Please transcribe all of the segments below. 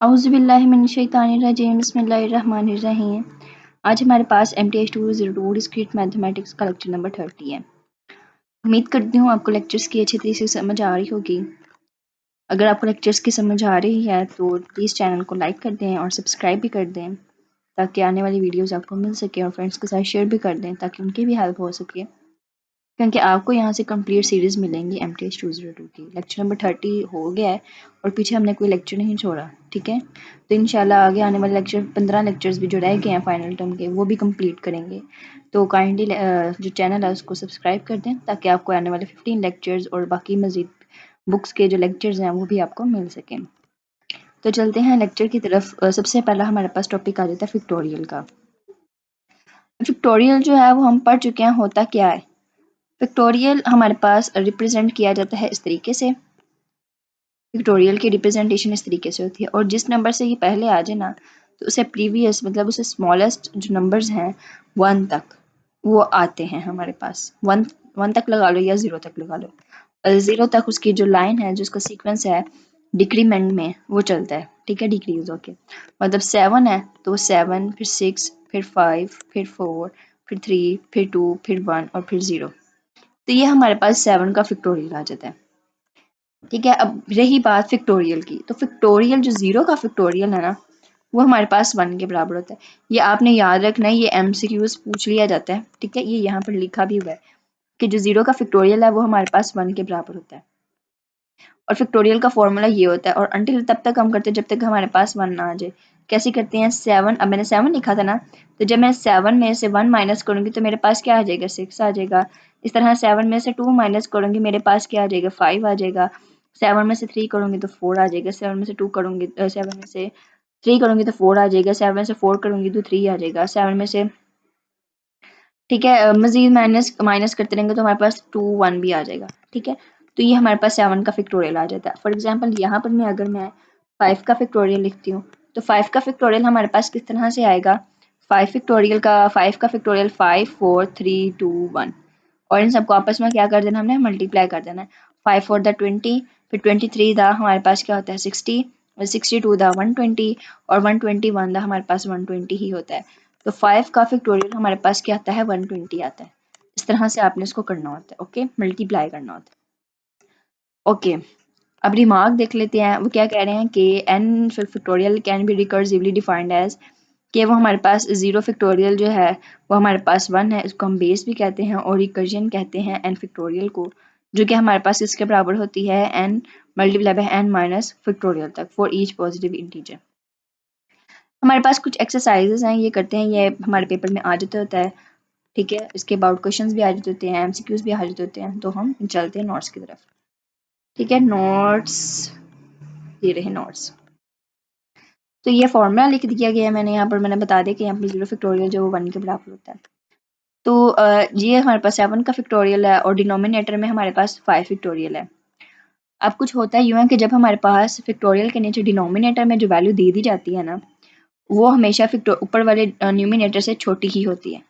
औज़ुबिल्लाहिमिनश्शैतानिर्रजीम बिस्मिल्लाहिर्रहमानिर्रहीम। आज हमारे पास MTH 202 डिस्क्रीट मैथमेटिक्स का लेक्चर नंबर 30 है। उम्मीद करती हूँ आपको लेक्चर्स की अच्छी तरीके से समझ आ रही होगी। अगर आपको लेक्चर्स की समझ आ रही है तो प्लीज़ चैनल को लाइक कर दें और सब्सक्राइब भी कर दें ताकि आने वाली वीडियोज़ आपको मिल सके, और फ्रेंड्स के साथ शेयर भी कर दें ताकि उनकी भी हेल्प हो सके, क्योंकि आपको यहाँ से कंप्लीट सीरीज़ मिलेंगी MTH 202 की। लेक्चर नंबर 30 हो गया है और पीछे हमने कोई लेक्चर नहीं छोड़ा, ठीक है। तो इंशाल्लाह आगे आने वाले लेक्चर 15 लेक्चर्स भी जो रह गए हैं फाइनल टर्म के वो भी कंप्लीट करेंगे। तो काइंडली जो चैनल है उसको सब्सक्राइब कर दें ताकि आपको आने वाले 15 लेक्चर्स और बाकी मज़ीद बुक्स के जो लेक्चर्स हैं वो भी आपको मिल सकें। तो चलते हैं लेक्चर की तरफ। सबसे पहला हमारे पास टॉपिक आ जाता है फिक्टोरियल का। फिक्टोरियल जो है वो हम पढ़ चुके हैं, होता क्या है। फिक्टोरियल हमारे पास रिप्रेजेंट किया जाता है इस तरीके से। फिक्टोरियल की रिप्रेजेंटेशन इस तरीके से होती है, और जिस नंबर से ये पहले आ जाए ना तो उसे प्रीवियस मतलब उसे स्मॉलेस्ट जो नंबर्स हैं 1 तक वो आते हैं हमारे पास। 1 तक लगा लो या 0 तक लगा लो। 0 तक उसकी जो लाइन है, जो उसका सीक्वेंस है डिक्रीमेंट में वो चलता है, ठीक है, डिक्रीज होके। मतलब 7 है तो 7 फिर 6 फिर 5 फिर 4 फिर 3 फिर 2 फिर 1 और फिर 0। तो ये हमारे पास 7 का फिक्टोरियल आ जाता है, ठीक है। अब रही बात फिक्टोरियल की, तो फिक्टोरियल जो 0 का फिक्टोरियल है ना वो हमारे पास 1 के बराबर होता है। ये आपने याद रखना है, ये MCQs पूछ लिया जाता है, ठीक है। ये यहाँ पर लिखा भी हुआ है कि जो 0 का फिक्टोरियल है वो हमारे पास 1 के बराबर होता है। और फिक्टोरियल का फॉर्मूला ये होता है, और अंटिल तब तक हम करते हैं जब तक हमारे पास 1 ना आ जाए। कैसे करते हैं, 7, अब मैंने 7 लिखा था ना, तो जब मैं 7 में से 1 माइनस करूँगी तो मेरे पास क्या आ जाएगा, 6 आ जाएगा। इस तरह 7 में से 2 माइनस करूँगी मेरे पास क्या आ जाएगा, 5 आ जाएगा। 7 में से 3 करूँगी तो 4 आ जाएगा। 7 में से 2 करूँगी 7 में से 3 करूँगी तो 4 आ जाएगा। 7 में से 4 करूँगी तो 3 आ जाएगा। 7 में से, ठीक है, मजीद माइनस माइनस करते रहेंगे तो हमारे पास 2 1 भी आ जाएगा, ठीक है। तो ये हमारे पास 7 का फिक्टोरियल आ जाता है। फॉर एग्जांपल यहाँ पर मैं 5 का फिक्टोरियल लिखती हूँ तो 5 का फिक्टोरियल हमारे पास किस तरह से आएगा, 5 का फिक्टोरियल 5 4 3 2 1, और इन सबको आपस में क्या कर देना, हमने मल्टीप्लाई कर देना है। 5 4 दा 20, फिर 23 दा हमारे पास क्या होता है 60, और 62 दा 120, और 121 दा हमारे पास 120 ही होता है। तो 5 का फैक्टोरियल हमारे पास क्या आता है, 120 आता है। इस तरह से आपने इसको करना होता है, ओके, मल्टीप्लाई करना होता है, ओके। अब रिमार्क देख लेते हैं, वो क्या कह रहे हैं कि n factorial can be recursively defined as, कि वो हमारे पास 0 फैक्टोरियल जो है वो हमारे पास 1 है, इसको हम बेस भी कहते हैं और रिकर्जन कहते हैं n फैक्टोरियल को, जो कि हमारे पास इसके बराबर होती है n multiply by n minus factorial तक फॉर ईच पॉजिटिव इंटीजर। हमारे पास कुछ एक्सरसाइजेज हैं, ये करते हैं, ये हमारे पेपर में आ जाता होता है, ठीक है। इसके अबाउट क्वेश्चंस भी आ जाते होते हैं, MCQs भी आ जाते होते हैं। तो हम चलते हैं नोट्स की तरफ, ठीक है। नोट्स, ये रहे नोट्स। तो ये फॉर्मूला लिख दिया गया है मैंने यहाँ पर, मैंने बता दिया कि यहाँ पर 0 फैक्टोरियल जो 1 के बराबर होता है। तो ये हमारे पास 7 का फैक्टोरियल है और डिनोमिनेटर में हमारे पास 5 फैक्टोरियल है। अब कुछ होता है यूँ है कि जब हमारे पास फैक्टोरियल के नीचे डिनोमिनेटर में जो वैल्यू दे दी जाती है ना वो हमेशा ऊपर वाले न्यूमिनेटर से छोटी ही होती है,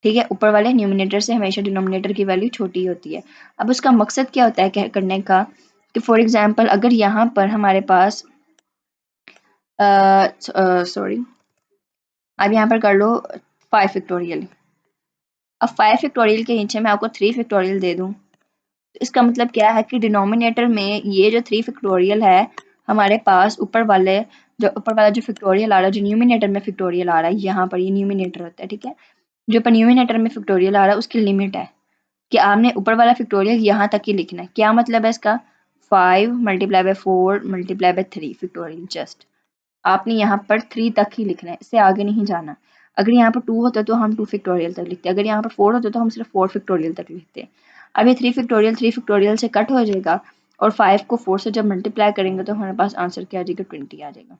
ठीक है। ऊपर वाले न्यूमिनेटर से हमेशा डिनोमिनेटर की वैल्यू छोटी होती है। अब उसका मकसद क्या होता है करने का, कि फॉर एग्जांपल अगर यहाँ पर हमारे पास सॉरी, अब यहाँ पर कर लो 5 फैक्टोरियल। अब 5 फैक्टोरियल के नीचे मैं आपको 3 फैक्टोरियल दे दूँ तो इसका मतलब क्या है कि डिनोमिनेटर में ये जो 3 फैक्टोरियल है हमारे पास ऊपर वाला जो फैक्टोरियल आ रहा है, जो न्यूमिनेटर में फैक्टोरियल आ रहा है, यहाँ पर ये न्यूमिनेटर होता है, ठीक है। जो पर न्यूमिनेटर में फैक्टोरियल आ रहा है उसकी लिमिट है कि आपने ऊपर वाला फैक्टोरियल यहाँ तक ही लिखना है। क्या मतलब है इसका, 5 multiply by 4 multiply by 3 factorial, just आपने यहाँ पर 3 तक ही लिखना है, इससे आगे नहीं जाना। अगर यहाँ पर 2 होता तो हम 2 फैक्टोरियल तक लिखते, अगर यहाँ पर 4 होता तो हम सिर्फ 4 फैक्टोरियल तक लिखते। अब ये 3 फैक्टोरियल से कट हो जाएगा और 5 को 4 से जब मल्टीप्लाई करेंगे तो हमारे पास आंसर क्या आ जाएगा, 20 आ जाएगा।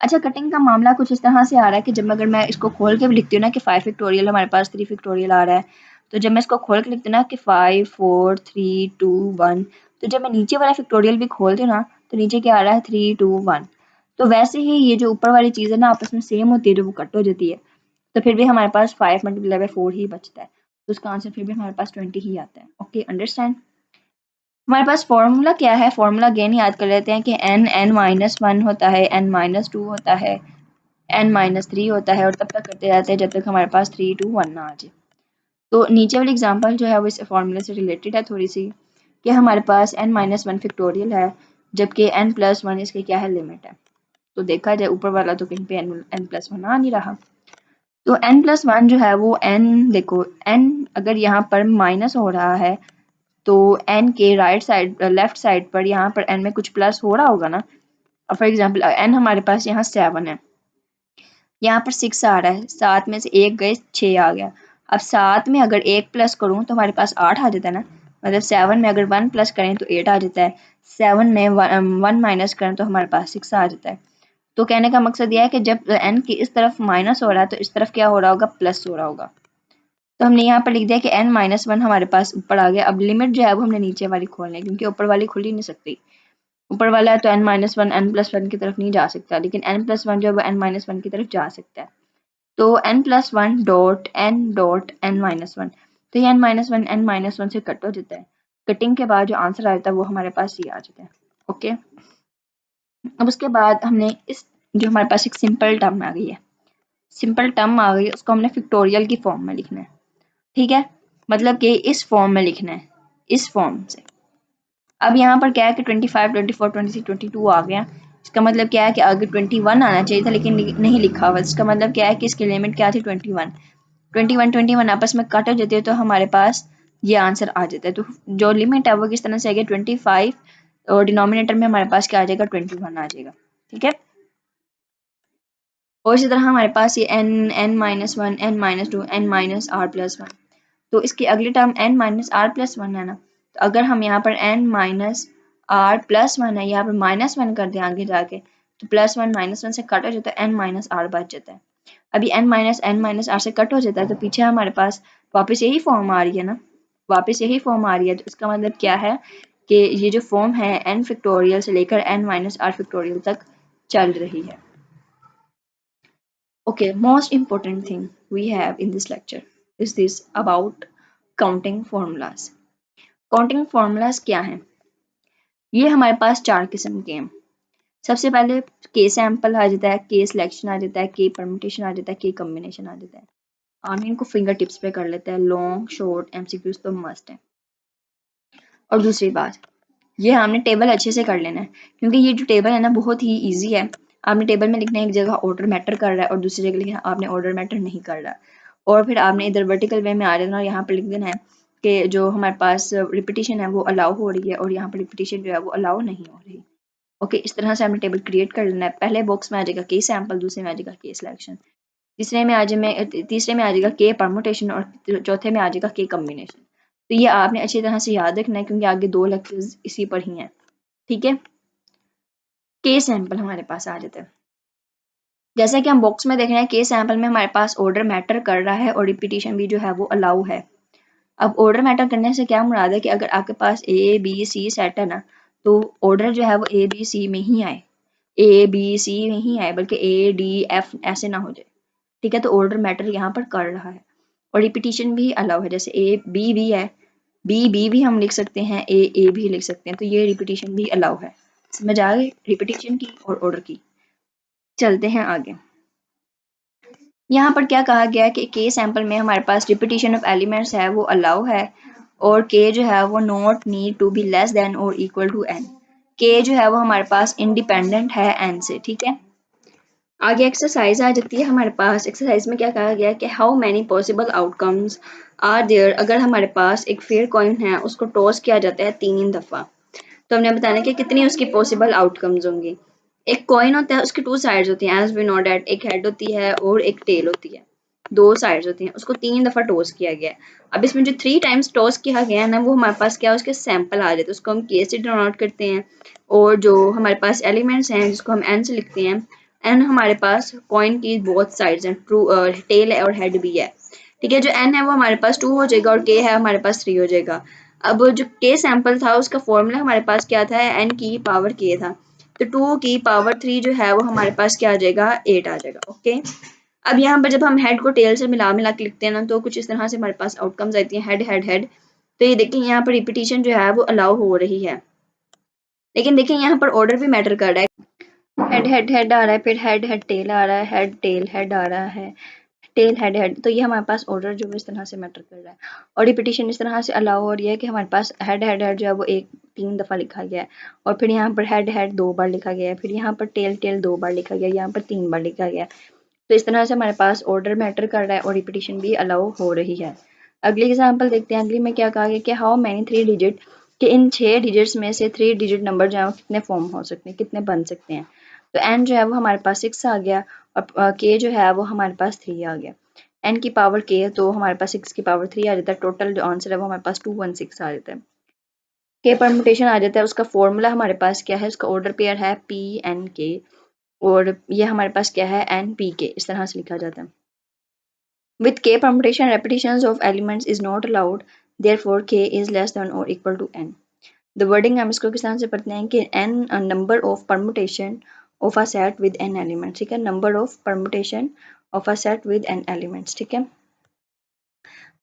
अच्छा, कटिंग का मामला कुछ इस तरह से आ रहा है कि जब अगर मैं इसको खोल के भी लिखती हूँ ना कि 5 फैक्टोरियल हमारे पास 3 फैक्टोरियल आ रहा है, तो जब मैं इसको खोल के लिखती हूँ ना कि 5 4 3 2 1, तो जब मैं नीचे वाला फैक्टोरियल भी खोलती हूँ ना तो नीचे क्या आ रहा है 3 2 1। तो वैसे ही ये जो ऊपर वाली चीज़ है ना आपस में सेम होती है, जो वो कट हो जाती है, तो फिर भी हमारे पास 5 मल्टीप्लाई बाय 4 ही बचता है, तो उसका आंसर फिर भी हमारे पास 20 ही आता है, ओके, अंडरस्टैंड। हमारे पास फॉर्मूला क्या है, फॉर्मूला अगेन याद कर लेते हैं कि n-1 होता है, n-2 होता है, n-3 होता है, और तब तक करते रहते हैं जब तक हमारे पास 3, 2, 1 ना आ जाए। तो नीचे वाली एग्जांपल जो है वो इस फॉर्मूले से रिलेटेड है थोड़ी सी, कि हमारे पास n-1 फैक्टोरियल है जबकि n+1 इसकी क्या है, लिमिट है। तो देखा जाए ऊपर वाला तो कहीं पे n+1 आ नहीं रहा, तो n+1 जो है वो देखो n अगर यहाँ पर माइनस हो रहा है तो n के राइट साइड लेफ्ट साइड पर यहाँ पर n में कुछ प्लस हो रहा होगा ना। अब फॉर एग्जांपल n हमारे पास यहाँ 7 है, यहाँ पर 6 आ रहा है, 7 में से 1 गए 6 आ गया। अब 7 में अगर 1 प्लस करूँ तो हमारे पास 8 आ जाता है ना, मतलब 7 में अगर 1 प्लस करें तो 8 आ जाता है, 7 में 1 माइनस करें तो हमारे पास 6 आ जाता है। तो कहने का मकसद यह है कि जब n की इस तरफ माइनस हो रहा है तो इस तरफ क्या हो रहा होगा, प्लस हो रहा होगा। तो हमने यहाँ पर लिख दिया कि n-1 हमारे पास ऊपर आ गया। अब लिमिट जो है वो हमने नीचे वाली खोलनी है क्योंकि ऊपर वाली खुल ही नहीं सकती। ऊपर वाला है तो n-1 n+1 की तरफ नहीं जा सकता, लेकिन n+1 जो है वो n-1 की तरफ जा सकता है। तो n+1 डॉट n-1, तो ये n-1 से कट हो जाता है। कटिंग के बाद जो आंसर आ जाता है वो हमारे पास ये आ जाता है। ओके, अब उसके बाद हमने इस जो हमारे पास एक सिंपल टर्म आ गई है, सिंपल टर्म आ गई, उसको हमने फिक्टोरियल की फॉर्म में लिखना है। ठीक है, मतलब कि इस फॉर्म में लिखना है, इस फॉर्म से। अब यहाँ पर क्या है कि 25, 24, 26, 22 आ गया। इसका मतलब क्या है कि आगे 21 आना चाहिए था लेकिन नहीं लिखा हुआ। इसका मतलब क्या है कि इसकी लिमिट क्या थी, 21। 21 आपस में काटे जाते हैं तो हमारे पास ये आंसर आ जाता है। तो जो लिमिट है वो किस तरह से आएगी, 25 और डिनोमिनेटर में हमारे पास क्या आ जाएगा, 21 आ जाएगा। ठीक है, और इसी तरह हमारे पास ये n-1, n-2, n-r+1, तो इसकी अगली टर्म n-r+1 है ना। तो अगर हम यहाँ पर n-r+1 है, यहाँ पर -1 कर दें आगे जाके, तो +1 -1 से कट हो जाता है, n-r बच जाता है। अभी n-r से कट हो जाता है तो पीछे हमारे पास वापस यही फॉर्म आ रही है ना, वापस यही फॉर्म आ रही है। तो इसका मतलब क्या है कि ये जो फॉर्म है n फैक्टोरियल से लेकर n-r फैक्टोरियल तक चल रही है। Okay, most important thing we have in this lecture is this about counting formulas. Counting formulas क्या हैं? ये हमारे पास 4 किस्म के हैं। सबसे पहले के सैंपल आ जाता है, के सिलेक्शन आ जाता है, के परम्यूटेशन आ जाता है, के कॉम्बिनेशन आ जाता है। हम इनको फिंगर टिप्स पे कर लेते हैं, लॉन्ग शॉर्ट एमसीक्यूज तो मस्ट है। और दूसरी बात, ये हमने टेबल अच्छे से कर लेना है क्योंकि ये जो टेबल है ना बहुत ही ईजी है। आपने टेबल में लिखना है एक जगह ऑर्डर मैटर कर रहा है और दूसरी जगह लिखना आपने ऑर्डर मैटर नहीं कर रहा, और फिर आपने इधर वर्टिकल वे में आ जाना और यहाँ पर लिख देना है कि जो हमारे पास रिपीटिशन है वो अलाउ हो रही है और यहाँ पर रिपीटिशन जो है वो अलाउ नहीं हो रही। ओके, इस तरह से हमने टेबल क्रिएट कर लेना है। पहले बॉक्स में आ जाएगा के सैंपल, दूसरे में आ जाएगा के सिलेक्शन, तीसरे में आ जाएगा के परमुटेशन और चौथे में आ जाएगा के कम्बिनेशन। तो ये आपने अच्छी तरह से याद रखना है क्योंकि आगे 2 लेक्चर्स इसी पर ही हैं। ठीक है, के सैंपल हमारे पास आ जाता है। जैसा कि हम बॉक्स में देख रहे हैं, के सैंपल में हमारे पास ऑर्डर मैटर कर रहा है और रिपीटिशन भी जो है वो अलाउ है। अब ऑर्डर मैटर करने से क्या मुराद है कि अगर आपके पास ए बी सी सेट है ना, तो ऑर्डर जो है वो ए बी सी में ही आए, ए बी सी में ही आए, बल्कि ए डी एफ ऐसे ना हो जाए। ठीक है, तो ऑर्डर मैटर यहाँ पर कर रहा है और रिपीटिशन भी अलाउ है। जैसे ए बी भी है, बी बी भी हम लिख सकते हैं, ए भी लिख सकते हैं, तो ये रिपीटिशन भी अलाउ है। समझ आ गई रिपीटिशन की और ऑर्डर की। चलते हैं आगे। यहाँ पर क्या कहा गया है कि के सैंपल में हमारे पास रिपीटिशन ऑफ एलिमेंट्स है वो अलाउ है और के जो है वो not need to be less than और इक्वल टू एन। के जो है वो हमारे पास इंडिपेंडेंट है एन से। ठीक है, आगे एक्सरसाइज आ जाती है हमारे पास। एक्सरसाइज में क्या कहा गया है कि how many possible outcomes are there. अगर हमारे पास एक फेयर कॉइन है उसको टॉस किया जाता है 3 दफ़ा, तो हमने बताना कि कितनी उसकी पॉसिबल आउटकम्स होंगी। एक कॉइन होता है, उसकी 2 साइड्स होती हैं एज वी नो डैट, एक हेड होती है और एक टेल होती है, 2 साइड्स होती हैं। उसको 3 दफ़ा टॉस किया गया है। अब इसमें जो 3 टाइम्स टॉस किया गया है ना, वो हमारे पास क्या है, उसके सैंपल आ जाते हैं, उसको हम के से डिनोट करते हैं। और जो हमारे पास एलिमेंट्स हैं जिसको हम एन से लिखते हैं, एन हमारे पास कॉइन की बोथ साइड्स हैं, ट्रू टेल है और हेड भी है। ठीक है, जो एन है वो हमारे पास 2 हो जाएगा और के है हमारे पास 3 हो जाएगा। अब जो के सैंपल था उसका फॉर्मूला हमारे पास क्या था, एन की पावर के था, तो 2 की पावर 3 जो है वो हमारे पास क्या आ जाएगा, 8 आ जाएगा। ओके, अब यहाँ पर जब हम हेड को टेल से मिला के लिखते हैं ना, तो कुछ इस तरह से हमारे पास आउटकम्स आती हैं, हेड हेड हेड। तो ये देखिए यहाँ पर रिपीटिशन जो है वो अलाउ हो रही है, लेकिन देखिए यहाँ पर ऑर्डर भी मैटर कर रहा है। हेड हेड हेड आ रहा है, फिर हेड हेड टेल आ रहा है, हेड टेल हेड आ रहा है, टेल हेड हेड, तो ये हमारे पास ऑर्डर जो है इस तरह से मैटर कर रहा है। और रिपीटिशन इस तरह से अलाउ हो रही है कि हमारे पास हेड हेड हेड जो है वो 3 दफ़ा लिखा गया है, और फिर यहाँ पर हेड हेड 2 बार लिखा गया है, फिर यहाँ पर टेल टेल 2 बार लिखा गया है, यहाँ पर 3 बार लिखा गया है। तो इस तरह से हमारे पास ऑर्डर मैटर कर रहा है और रिपीटिशन भी अलाउ हो रही है। अगली एग्जाम्पल देखते हैं। अगली में क्या कहा गया कि हाउ मैनी 3 डिजिट, कि इन 6 डिजिट्स में से 3 डिजिट नंबर जो है वो कितने फॉर्म हो सकते हैं, कितने बन सकते हैं। तो एन जो है वो हमारे पास 6 आ गया, और के जो है वो हमारे पास 3 आ गया। एन की पावर के, तो हमारे पास 6 की पावर 3 आ जाता है। टोटल जो आंसर है वो हमारे पास 216 आ जाता है। के परमुटेशन आ जाता है, उसका फॉर्मूला हमारे पास क्या है, उसका ऑर्डर पेयर है पी एन के, और ये हमारे पास क्या है एन पी के, इस तरह से लिखा जाता है। With k permutation, repetitions of elements is not allowed, therefore k is less than or equal to n. The wording हम इसको किस तरह से पढ़ते हैं कि n a number of permutation of a set with n elements, ठीक है, number of permutation of a set with n elements, ठीक है।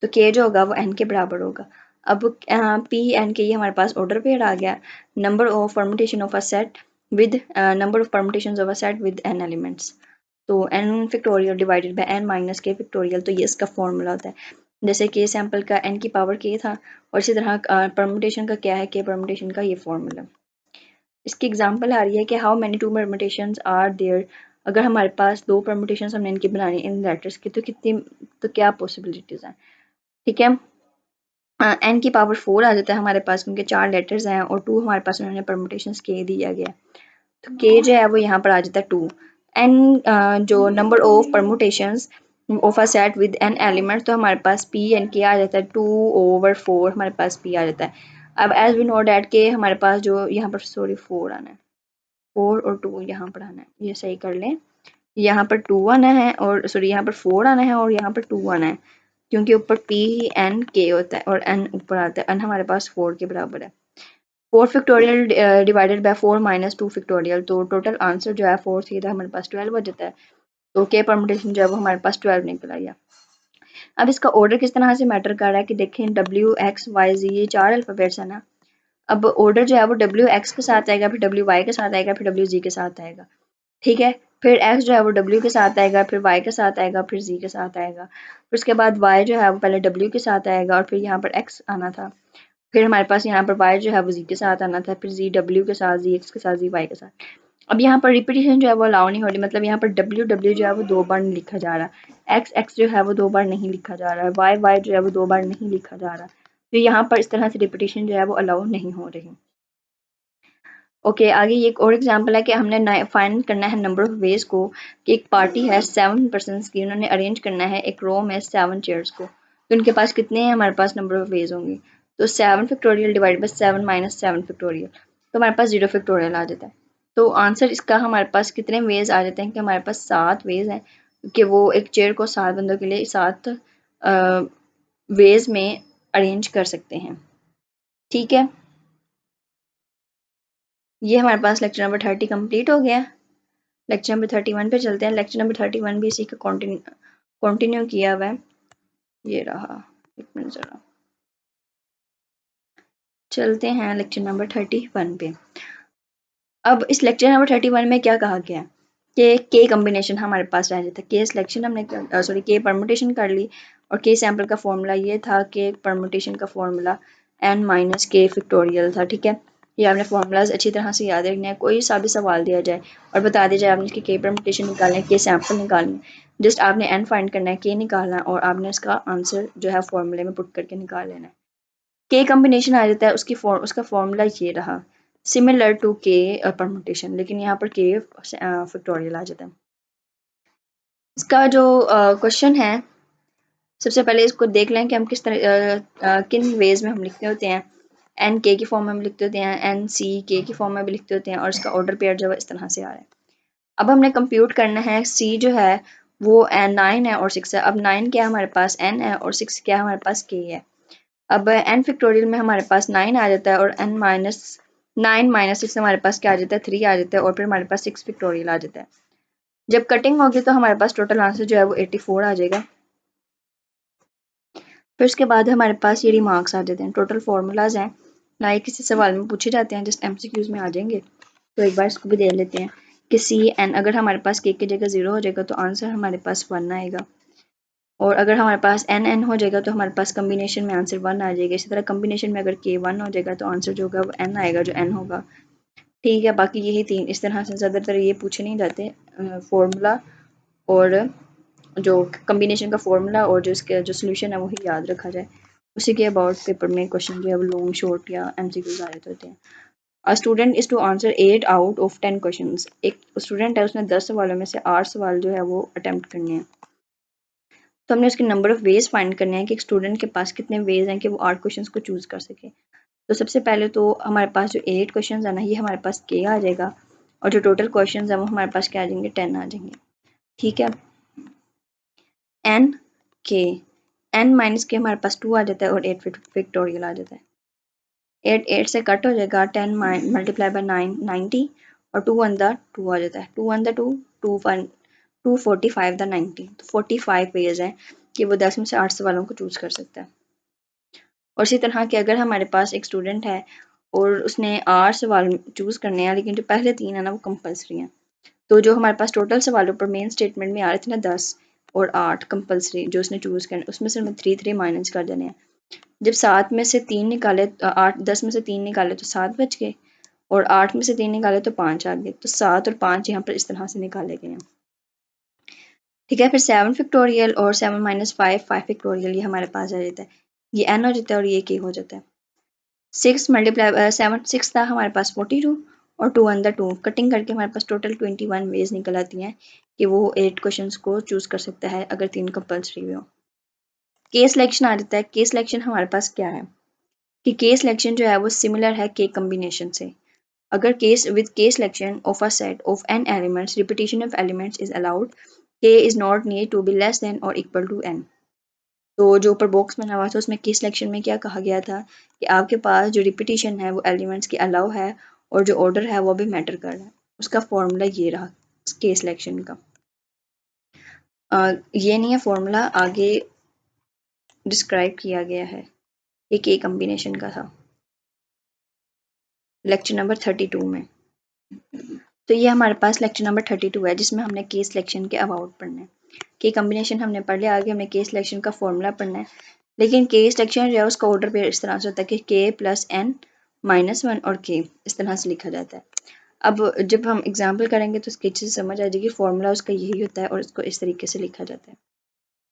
तो k जो होगा वो n के बराबर होगा। अब p n के ये हमारे पास ऑर्डर पेयर आ गया, number of permutation of a set with number of permutation of a set with n elements, तो n factorial divided by n minus के फैक्टोरियल, तो ये इसका फॉर्मूला होता है। जैसे के सैम्पल का n की पावर k था, और इसी तरह परमुटेशन का क्या है, के परमुटेशन का ये फॉर्मूला। इसकी एग्जांपल आ रही है कि how many 2 permutations are there, अगर हमारे पास 2 परमुटेशंस हमने इनकी बनानी इन लेटर्स की, तो कितनी, तो क्या पॉसिबिलिटीज हैं, ठीक है। n की पावर 4 आ जाता है हमारे पास, क्योंकि 4 लेटर्स हैं और 2 हमारे पास उन्होंने परमुटेशंस के दिया गया, तो k जो है वो यहाँ पर आ जाता है 2। n जो number of permutations of a set with n element, तो हमारे पास p n k आ जाता है 2/4, हमारे पास p आ जाता है। अब एज वी नो डैट के हमारे पास जो यहाँ पर, सॉरी 4 आना है, 4 और 2 यहाँ पर आना है, ये सही कर लें, यहाँ पर 2 आना है, और सॉरी यहाँ पर 4 आना है और यहाँ पर 2 आना है, क्योंकि ऊपर p n k होता है और n ऊपर आता है, n हमारे पास 4 के बराबर है। 4 factorial divided by 4 minus 2 factorial, तो टोटल आंसर जो है 4 सीधा हमारे पास 12 हो जाता है। तो के परमुटेशन जो है वो हमारे पास 12 निकल आया। अब इसका ऑर्डर किस तरह से मैटर कर रहा है कि देखें w x y z ये 4 अल्फाबेट्स है ना। अब ऑर्डर जो है वो w x के साथ आएगा, फिर w y के साथ आएगा, फिर w z के साथ आएगा, ठीक है। फिर x जो है वो w के साथ आएगा, फिर y के साथ आएगा, फिर z के साथ आएगा, फिर उसके बाद y जो है वो पहले w के साथ आएगा और फिर यहाँ पर x आना था, फिर हमारे पास यहाँ पर y जो है वो z के साथ आना था, फिर z w के साथ, z x के साथ, z y के साथ। अब यहाँ पर रिपीटिशन जो है वो अलाउ नहीं हो रही, मतलब यहाँ पर w जो है वो 2 बार नहीं लिखा जा रहा, x जो है वो 2 बार नहीं लिखा जा रहा है, y जो है वो 2 बार नहीं लिखा जा रहा, तो यहाँ पर इस तरह से रिपीटिशन जो है वो अलाउ नहीं हो रही। ओके आगे ये एक और एग्जांपल है कि हमने फाइंड करना है नंबर ऑफ वेज को, कि एक पार्टी है 7 पर्सन्स की, उन्होंने अरेंज करना है एक रो में 7 चेयर्स को, तो उनके पास कितने हैं, हमारे पास नंबर ऑफ वेज होंगे, तो 7 factorial divide by 7 minus 7 factorial, तो हमारे पास 0 फैक्टोरियल आ जाता है। तो आंसर इसका हमारे पास कितने वेज आ जाते हैं कि हमारे पास 7 वेज हैं, कि वो एक चेयर को 7 बंदों के लिए 7 वेज में अरेंज कर सकते हैं, ठीक है। ये हमारे पास लेक्चर नंबर 30 कंप्लीट हो गया। लेक्चर नंबर 31 पे चलते हैं। लेक्चर नंबर 31 भी इसी का कंटिन्यू किया हुआ है, ये रहा, एक मिनट जरा, चलते हैं लेक्चर नंबर 31 पे। अब इस लेक्चर नंबर 31 में क्या कहा गया कि के कम्बिनेशन हमारे पास रह जाता है, के सिलेक्शन हमने सॉरी के परमुटेशन कर ली, और के सैम्पल का फॉर्मूला ये था कि परमुटेशन का फॉर्मूला n माइनस के फैक्टोरियल था, ठीक है। ये आपने फॉर्मूलाज अच्छी तरह से याद रखना है, कोई सा भी सवाल दिया जाए और बता दिया जाए आपने इसकी के परमुटेशन निकालना है, के सैम्पल निकालना है, जस्ट आपने n फाइंड करना है, के निकालना है और आपने इसका आंसर जो है फॉर्मूले में पुट करके निकाल लेना है। के कम्बिनेशन आ जाता है, उसका फॉर्मूला ये रहा, सिमिलर टू के परमुटेशन, लेकिन यहाँ पर के फैक्टोरियल आ जाता है। इसका जो क्वेश्चन है, सबसे पहले इसको देख लें कि हम किस तरह किन वेज में हम लिखते होते हैं। एन के की फॉर्म में हम लिखते होते हैं, एन सी के की फॉर्म में भी लिखते होते हैं, और इसका ऑर्डर पेयर जो है इस तरह से आ रहा है। अब हमने कंप्यूट करना है, सी जो है वो 9 है और 6 है। अब 9 क्या हमारे पास n है और 6 क्या हमारे पास k है। अब n फैक्टोरियल में हमारे पास 9 आ जाता है और n माइनस 6 हमारे पास क्या आ जाता है, 3 आ जाता है, और फिर हमारे पास 6 फैक्टोरियल आ जाता है। जब कटिंग होगी तो हमारे पास टोटल आंसर जो है वो 84 आ जाएगा। फिर उसके बाद हमारे पास ये रिमार्क्स आ जाते हैं, टोटल फार्मूलाज हैं, लाइक किसी सवाल में पूछे जाते हैं, जस्ट MCQs में आ जाएंगे। तो एक बार इसको भी देख लेते हैं कि CN अगर हमारे पास K की जगह 0 हो जाएगा तो आंसर हमारे पास 1 आएगा, और अगर हमारे पास NN हो जाएगा तो हमारे पास कम्बिनेशन में आंसर 1 आ जाएगा। इसी तरह कम्बिनेशन में अगर K 1 हो जाएगा तो आंसर जो होगा वो N आएगा, जो N होगा। ठीक है, बाकी यही तीन, इस तरह से ज़्यादातर ये पूछे नहीं जाते फॉर्मूला और जो कम्बिनेशन का फॉर्मूला और जो इसका जो सोल्यूशन है वही याद रखा जाए। उसी के अबाउट पेपर में क्वेश्चन जो है वो लॉन्ग शॉर्ट या MCQs आ जाते होते हैं। A student is to answer 8 out of 10 questions. एक स्टूडेंट है, उसने 10 सवालों में से 8 सवाल जो है वो अटेम्प्ट करने हैं। तो हमने उसके नंबर ऑफ वेज फाइंड करने हैं कि एक स्टूडेंट के पास कितने वेज हैं कि वो 8 क्वेश्चंस को चूज़ कर सके। तो सबसे पहले तो हमारे पास जो 8 क्वेश्चंस है ना, ये हमारे पास K आ जाएगा, और जो टोटल क्वेश्चंस है वो हमारे पास क्या आ जाएंगे, 10 आ जाएंगे। ठीक है, N K, N माइनस के हमारे पास 2 आ जाता है और 8 फैक्टोरियल आ जाता है। 8 से कट हो जाएगा, 10 मल्टीप्लाई बाय 9 90, और 2 वन द 2 आ जाता है, 2 वन द 2 245 द 90। तो 45 वेज हैं कि वो 10 में से 8 सवालों को चूज़ कर सकता है। और इसी तरह कि अगर हमारे पास एक स्टूडेंट है और उसने 8 सवाल चूज़ करने हैं, लेकिन जो पहले 3 है ना वो कंपलसरी हैं, तो जो हमारे पास टोटल सवालों पर मेन स्टेटमेंट में आ रहे थे ना 10 और 8 कंपलसरी जो उसने चूज़ करने, उसमें से हमें 3 माइनस कर देने हैं। जब 7 में से 3 निकाले, 8 10 में से 3 निकाले तो 7 बच गए, और 8 में से 3 निकाले तो 5 आ गए। तो 7 और 5 यहाँ पर इस तरह से निकाले गए हैं। ठीक है, फिर 7 फैक्टोरियल और 7 माइनस 5 फैक्टोरियल ये हमारे पास आ जाता है, ये n हो जाता है और ये k हो जाता है। 6 मल्टीप्लाई 7 6 था हमारे पास 42, और 2 वन द 2 कटिंग करके हमारे पास टोटल 21 वेज निकल आती हैं कि वो 8 क्वेश्चंस को चूज कर सकता है अगर 3 कंपल्सरी हो। के सिलेक्शन आ जाता है। के सिलेक्शन हमारे पास क्या है कि के सिलेक्शन जो है वो सिमिलर है के कम्बिनेशन से। अगर case with K selection of a set of n elements repetition of elements is allowed, K is not need to be less than और इक्वल टू n। तो जो ऊपर बॉक्स बना हुआ था उसमें के सिलेक्शन में क्या कहा गया था कि आपके पास जो रिपीटिशन है वो एलिमेंट्स की अलाउ है और जो ऑर्डर है वो भी मैटर कर रहा है। उसका फॉर्मूला ये रहा के सिलेक्शन का। ये नहीं है फॉर्मूला, आगे डिस्क्राइब किया गया है, ये के कम्बिनेशन का था लेक्चर नंबर 32 में। तो ये हमारे पास लेक्चर नंबर 32 है जिसमें हमने के सिलेक्शन के अबाउट पढ़ना है। के कम्बिनेशन हमने पढ़ लिया, आगे हमें के सिलेक्शन का फॉर्मूला पढ़ना है। लेकिन के सिलेक्शन जो है उसका ऑर्डर पे इस तरह से होता है कि के प्लस एन माइनस 1 और के इस तरह से लिखा जाता है। अब जब हम एग्जाम्पल करेंगे तो उसकी अच्छे से समझ आ जाएगी, फॉर्मूला उसका यही होता है और इसको इस तरीके से लिखा जाता है।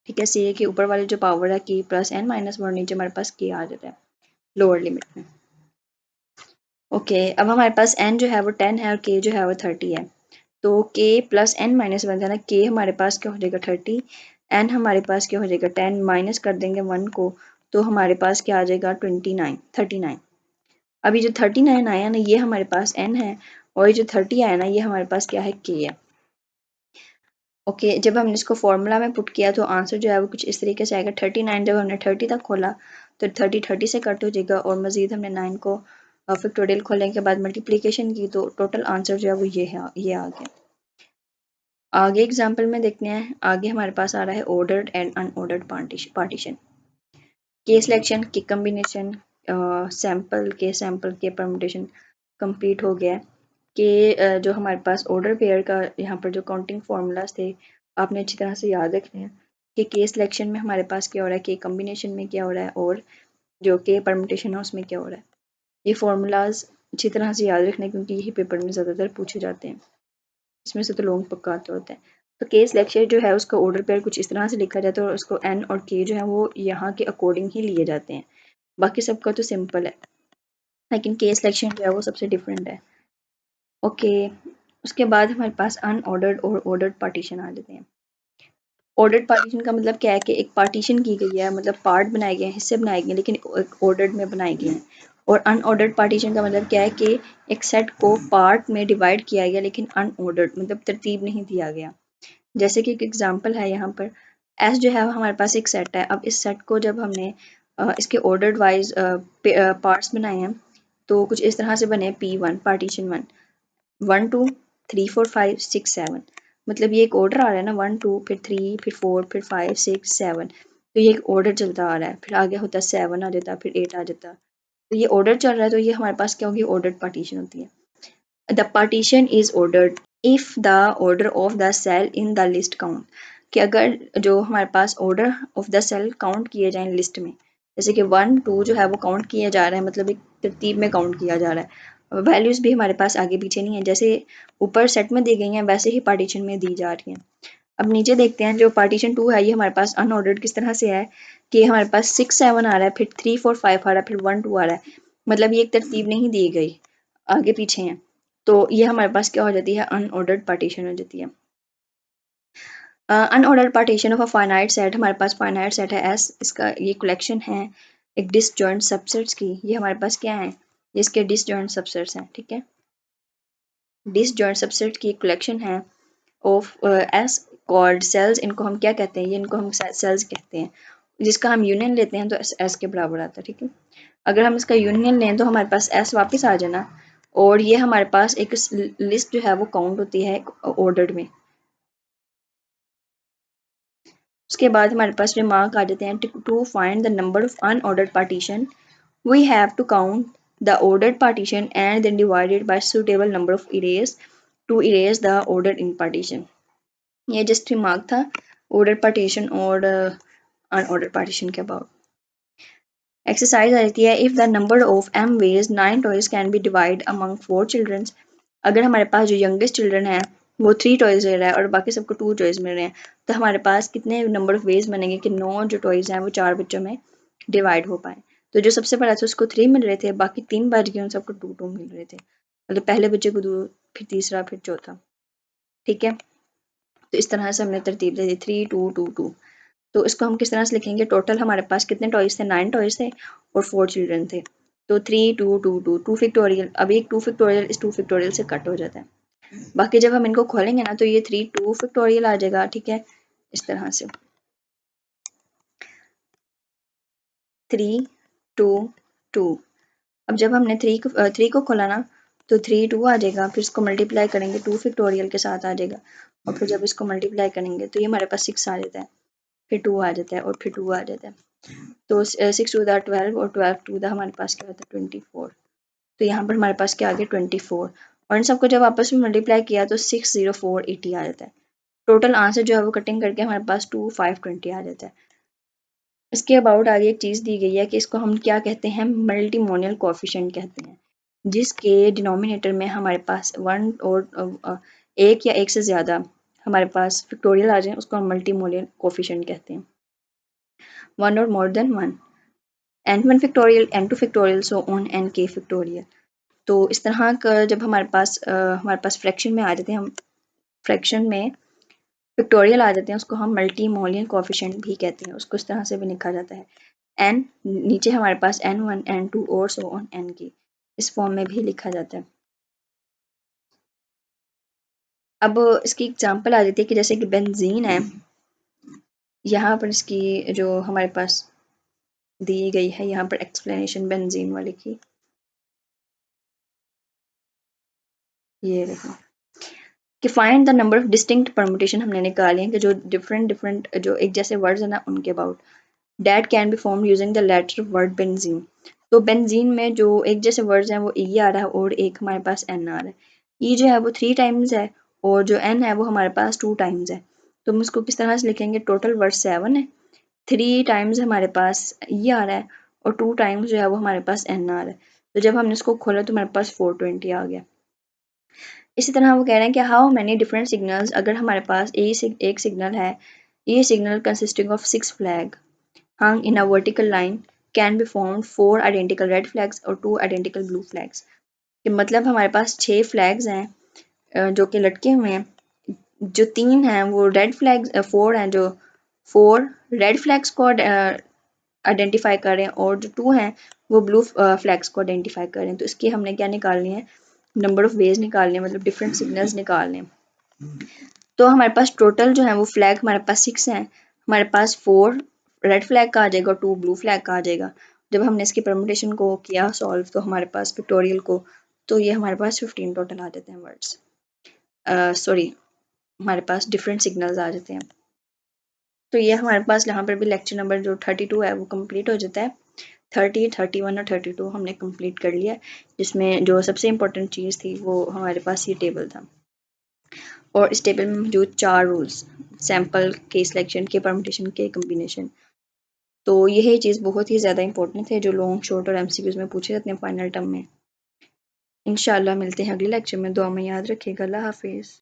ठीक है, सी के ऊपर वाले जो पावर है के प्लस एन माइनस 1, नीचे हमारे पास के आ जाता है लोअर लिमिट में। ओके, अब हमारे पास n जो है वो 10 है और k जो है वो 30 है। तो k प्लस n माइनस 1 है ना, k हमारे पास क्या हो जाएगा 30, n हमारे पास क्या हो जाएगा 10, माइनस कर देंगे 1 को तो हमारे पास क्या आ जाएगा 39। अभी जो 39 आया ना ये हमारे पास n है, और ये जो 30 आया ना ये हमारे पास क्या है k है। ओके, जब हमने इसको फॉर्मूला में पुट किया तो आंसर जो है वो कुछ इस तरीके से आएगा। 39 जब हमने 30 तक खोला तो 30 से कट हो जाएगा, और मज़ीद हमने 9 को फैक्टोरियल खोलने के बाद मल्टीप्लिकेशन की तो टोटल आंसर जो है वो ये आ गया। आगे एग्जाम्पल में देखते हैं, आगे हमारे पास आ रहा है ऑर्डर्ड एंड अनऑर्डर्ड पार्टीशन। के सिलेक्शन, के कम्बिनेशन, सैम्पल के परमुटेशन कंप्लीट हो गया। के जो हमारे पास ऑर्डर पेयर का यहाँ पर जो काउंटिंग फार्मूलाज थे आपने अच्छी तरह से याद रखने हैं कि के सिलेक्शन में हमारे पास क्या हो रहा है, के कम्बिनेशन में क्या हो रहा है, और जो के परमुटेशन है उसमें क्या हो रहा है। ये फार्मूलाज अच्छी तरह से याद रखने क्योंकि यही पेपर में ज़्यादातर पूछे जाते हैं, इसमें से तो लॉन्ग पक्का आते होते हैं। तो के सिलेक्शन जो है उसका ऑर्डर पेयर कुछ इस तरह से लिखा जाता है और उसको एन और के जो है वो यहाँ के अकॉर्डिंग ही लिए जाते हैं। बाकी सबका तो सिंपल है, लेकिन के सिलेक्शन जो है वो सबसे डिफरेंट है। ओके, उसके बाद हमारे पास अनऑर्डर्ड और ऑर्डर्ड पार्टीशन आ जाते हैं। ऑर्डर्ड पार्टीशन का मतलब क्या है कि एक पार्टीशन की गई है, मतलब पार्ट बनाए गए हैं, हिस्से बनाए गए हैं, लेकिन एक ऑर्डर्ड में बनाए गए हैं। और अनऑर्डर्ड पार्टीशन का मतलब क्या है कि एक सेट को पार्ट में डिवाइड किया गया लेकिन अनऑर्डर्ड मतलब तरतीब नहीं दिया गया। जैसे कि एक एग्जांपल है यहाँ पर, एस जो है हमारे पास एक सेट है। अब इस सेट को जब हमने इसके ऑर्डर्ड वाइज पार्ट्स बनाए हैं तो कुछ इस तरह से बने P1 पार्टीशन 1 1 2 3 4 5 6 7, मतलब ये एक ऑर्डर आ रहा है ना 1 2 फिर 3 फिर 4 फिर 5 6 7। तो ये एक ऑर्डर चलता आ रहा है, फिर आगे होता है 7 आ जाता है, फिर 8 आ जाता है। तो ये ऑर्डर चल रहा है, तो ये हमारे पास क्या होगी, ऑर्डर्ड पार्टीशन होती है। The partition is ordered if the order of the cell in the list count, कि अगर जो हमारे पास order of the cell count किए जाएं लिस्ट में, जैसे कि 1 2 जो है वो काउंट किया जा रहा है, मतलब एक तरतीब में काउंट किया जा रहा है, वैल्यूज़ भी हमारे पास आगे पीछे नहीं है, जैसे ऊपर सेट में दी गई हैं वैसे ही पार्टीशन में दी जा रही हैं। अब नीचे देखते हैं, जो पार्टीशन 2 है ये हमारे पास अनऑर्डर्ड किस तरह से है कि हमारे पास 6 7 आ रहा है, फिर 3 4 5 आ रहा है, फिर 1 2 आ रहा है, मतलब ये एक तरतीब नहीं दी गई, आगे पीछे हैं, तो ये हमारे पास क्या हो जाती है, अनऑर्डर्ड पार्टीशन हो जाती है। Unordered partition of a finite set, हमारे पास फाइनाइट सेट है एस, इसका ये कलेक्शन है एक डिसजॉइंट सबसेट्स की, ये हमारे पास क्या है, इसके डिसजॉइंट सबसेट्स हैं, ठीक है, डिसजॉइंट सबसेट की कलेक्शन है ऑफ एस कॉल्ड सेल्स, इनको हम क्या कहते हैं, ये इनको हम सेल्स कहते हैं, जिसका हम यूनियन लेते हैं तो एस के बराबर आता है, ठीक है। अगर हम इसका यूनियन लें तो हमारे पास एस वापस आ जाना, और ये हमारे पास एक लिस्ट जो है वो काउंट होती है ऑर्डर्ड में। उसके बाद हमारे पास रिमार्क आ जाते हैं, to find the number of unordered partition we have to count the ordered partition and then divided by suitable number of erase to erase the order in partition. ये जस्ट रिमार्क था order partition और unorder partition के about. Exercise आ जाती है, if the number of m ways 9 toys can be divide among 4 children, अगर हमारे पास जो यंगेस्ट चिल्ड्रन है वो 3 टॉयज ले रहा है और बाकी सबको 2 टॉयज मिल रहे हैं, तो हमारे पास कितने नंबर ऑफ वेज बनेंगे कि 9 जो टॉयज हैं वो 4 बच्चों में डिवाइड हो पाए। तो जो सबसे बड़ा था उसको 3 मिल रहे थे, बाकी 3 बच गए, उन सबको 2 2 मिल रहे थे, मतलब पहले बच्चे को 2, फिर तीसरा, फिर चौथा, ठीक है। तो इस तरह से हमने तरतीब दे दी 3 2 2 2। तो इसको हम किस तरह से लिखेंगे, टोटल हमारे पास कितने टॉयज थे, 9 टॉयज थे और 4 चिल्ड्रन थे, तो 3 2 2 2 2 फैक्टोरियल, अब एक 2 फैक्टोरियल इस 2 फैक्टोरियल से कट हो जाता है, बाकी जब हम इनको खोलेंगे ना तो ये 3 2 फैक्टोरियल आ जाएगा, ठीक है, इस तरह से 3 2 2। अब जब हमने 3 को खोला ना तो 3 2 आ जाएगा, फिर इसको मल्टीप्लाई करेंगे 2 फैक्टोरियल के साथ आ जाएगा, और फिर जब इसको मल्टीप्लाई करेंगे तो ये हमारे पास 6 आ जाता है, फिर 2 आ जाता है और फिर 2 आ जाता है, तो 6 टू द 12 और 12 टू द हमारे पास क्या होता है 24। तो यहाँ पर हमारे पास क्या आ गया 24, और इन सबको जब आपस में मल्टीप्लाई किया तो 6 0 4 80 आ जाता है। टोटल आंसर जो है वो कटिंग करके हमारे पास 2 5 20 आ जाता है। इसके अबाउट आगे एक चीज़ दी गई है कि इसको हम क्या कहते हैं, मल्टीमोनियल कोफिशिएंट कहते हैं, जिसके डिनोमिनेटर में हमारे पास 1 और एक या एक से ज़्यादा हमारे पास फैक्टोरियल आ जाए, उसको हम मल्टीमोनियल कोफिशिएंट कहते हैं, 1 और more than 1, n1 factorial n2 factorial so on nk factorial. तो इस तरह का जब हमारे पास फ्रैक्शन में आ जाते हैं, हम फ्रैक्शन में फैक्टोरियल आ जाते हैं, उसको हम मल्टीमोलियन कोफिशिएंट भी कहते हैं, उसको इस तरह से भी लिखा जाता है, n नीचे हमारे पास n1 n2 और सो ऑन nk, इस फॉर्म में भी लिखा जाता है। अब इसकी एग्जांपल आ जाती है कि जैसे कि बेंजीन है, यहाँ पर इसकी जो हमारे पास दी गई है, यहाँ पर एक्सप्लेनेशन बेंजीन वाले की, ये देखो कि find the number of distinct permutation हमने निकाले हैं कि जो डिफरेंट जो एक जैसे वर्ड्स हैं ना उनके about, that can be form using the letter word benzene. तो बेंजीन में जो एक जैसे वर्ड्स हैं वो ई आ रहा है और एक हमारे पास एन आ रहा है, ई जो है वो 3 टाइम्स है और जो एन है वो हमारे पास 2 टाइम्स है, तो हम इसको किस तरह से लिखेंगे, टोटल वर्ड 7 है, 3 टाइम्स हमारे पास ई आ रहा है और 2 टाइम्स जो है वो हमारे पास एन आ रहा है, तो जब हमने इसको खोला तो हमारे पास 420 आ गया। इसी तरह वो कह रहे हैं कि हाउ मैनी डिफरेंट सिग्नल्स, अगर हमारे पास एक सिग्नल है, ये signal consisting of 6 flag hung in a vertical line can be formed 4 identical red flags और 2 identical blue flags, कि मतलब हमारे पास 6 फ्लैग्स हैं जो कि लटके हुए हैं, जो 3 हैं वो रेड फ्लैग्स, 4 हैं जो 4 रेड फ्लैग्स को आइडेंटिफाई कर रहे हैं और जो 2 हैं वो ब्लू फ्लैग्स को आइडेंटिफाई कर रहे हैं। तो इसकी हमने क्या निकालनी है, नंबर ऑफ वेज निकालने हैं, मतलब डिफरेंट सिग्नल्स निकालने हैं। तो हमारे पास टोटल जो है वो फ्लैग हमारे पास 6 हैं, हमारे पास 4 रेड फ्लैग का आ जाएगा और 2 ब्लू फ्लैग का आ जाएगा। जब हमने इसकी परमुटेशन को किया सॉल्व तो हमारे पास पिक्टोरियल को, तो ये हमारे पास 15 टोटल आ जाते हैं वर्ड्स, सॉरी हमारे पास डिफरेंट सिग्नल्स आ जाते हैं। तो ये हमारे पास यहाँ पर भी लेक्चर नंबर जो 32 है वो कंप्लीट हो जाता है। 30, 31 और 32 हमने कंप्लीट कर लिया, जिसमें जो सबसे इम्पोर्टेंट चीज़ थी वो हमारे पास ये टेबल था। और इस टेबल में मौजूद 4 रूल्स, सैम्पल के, सिलेक्शन के, परमुटेशन के, कम्बिनेशन। तो यही चीज़ बहुत ही ज़्यादा इंपॉर्टेंट है जो लॉन्ग, शॉर्ट और एमसीक्यूज़ में पूछे जाते हैं फाइनल टर्म में। इंशाल्लाह मिलते हैं अगले लेक्चर में। दुआ में याद रखिएगा। अल्लाह हाफिज़।